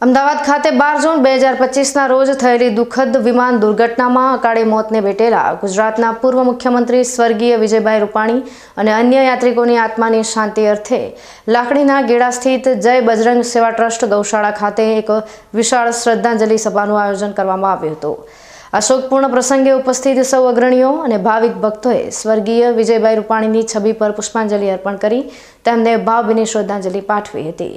અમદાવાદ ખાતે 12 જૂન 2025ના રોજ થયેલી દુઃખદ વિમાન દુર્ઘટનામાં અકાળે મોતને ભેટેલા ગુજરાતના પૂર્વ મુખ્યમંત્રી સ્વર્ગીય વિજયભાઈ રૂપાણી અને અન્ય યાત્રિકોની આત્માની શાંતિ અર્થે લાકડીના ગેડા સ્થિત જય બજરંગ સેવા ટ્રસ્ટ ગૌશાળા ખાતે એક વિશાળ શ્રદ્ધાંજલિ સભાનું આયોજન કરવામાં આવ્યું હતું। આ શોકપૂર્ણ પ્રસંગે ઉપસ્થિત સૌ અગ્રણીઓ અને ભાવિક ભક્તોએ સ્વર્ગીય વિજયભાઈ રૂપાણીની છબી પર પુષ્પાંજલિ અર્પણ કરી તેમને ભાવભીની શ્રદ્ધાંજલિ પાઠવી હતી।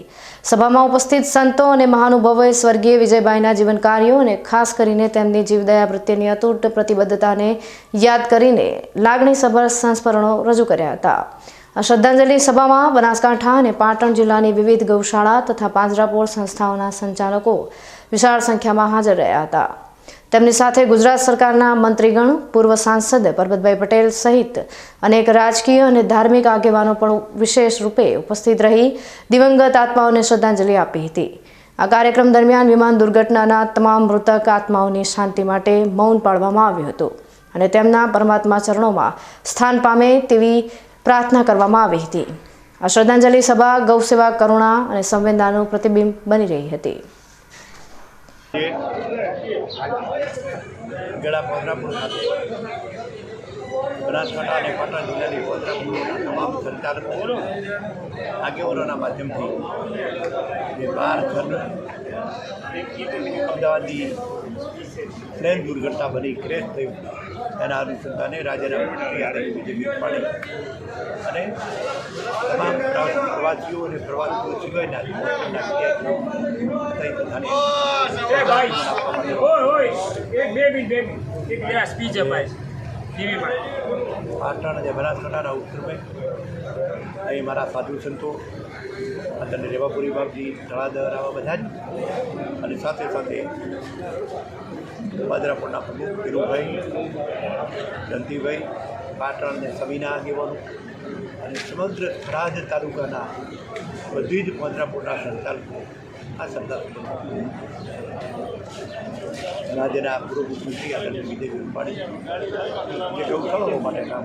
સભામાં ઉપસ્થિત સંતો અને મહાનુભાવોએ સ્વર્ગીય વિજયભાઈના જીવન કાર્યો અને ખાસ કરીને તેમની જીવદયા પ્રત્યેની અતૂટ પ્રતિબદ્ધતાને યાદ કરીને લાગણીસભર સંસ્મરણો રજૂ કર્યા હતા। આ શ્રદ્ધાંજલિ સભામાં બનાસકાંઠા અને પાટણ જિલ્લાની વિવિધ ગૌશાળા તથા પાંજરાપોળ સંસ્થાઓના સંચાલકો વિશાળ સંખ્યામાં હાજર રહ્યા હતા। તેમની સાથે ગુજરાત સરકારના મંત્રીગણ, પૂર્વ સાંસદ પરબતભાઈ પટેલ સહિત અનેક રાજકીય અને ધાર્મિક આગેવાનો પણ વિશેષ રૂપે ઉપસ્થિત રહી દિવંગત આત્માઓને શ્રદ્ધાંજલિ આપી હતી। આ કાર્યક્રમ દરમિયાન વિમાન દુર્ઘટનાના તમામ મૃતક આત્માઓની શાંતિ માટે મૌન પાળવામાં આવ્યું હતું અને તેમના પરમાત્મા ચરણોમાં સ્થાન પામે તેવી પ્રાર્થના કરવામાં આવી હતી। આ શ્રદ્ધાંજલિ સભા ગૌસેવા, કરુણા અને સંવેદનાનું પ્રતિબિંબ બની રહી હતી। ગળા પાંજરાપોળ ખાતે બનાસકાંઠા અને પાટણ જિલ્લાની પાંજરાપોળના તમામ સંચાલકો આગેવાનોના માધ્યમથી જે 12 જૂન અમદાવાદની પ્લેન દુર્ઘટના બની ક્રેશ થયું એના અનુસંધાને રાજ્યના મુખ્યમંત્રી વિજયભાઈ રૂપાણી અને તમામ પ્રવાસીઓ અને પ્રવાસીઓ સિવાયના પાટણ અને બનાસકાંઠાના ઉત્તરભાઈ અહીં મારા સાધુ સંતો અને રેવાપુરી બાપજી, તળાદર, આવા બધા જ અને સાથે સાથે પાંજરાપોળના પ્રમુખ ધીરુભાઈ, દંતીભાઈ, પાટણ અને સમીના આગેવાનો અને સમગ્ર થરાદ તાલુકાના બધી જ પાંજરાપોળના સંચાલકો આ સરદાર રાજ્યના પૂર્વ મુખ્યમંત્રી આદરણીય વિજયભાઈ રૂપાણી જે ગૌશાળાઓ માટે કામ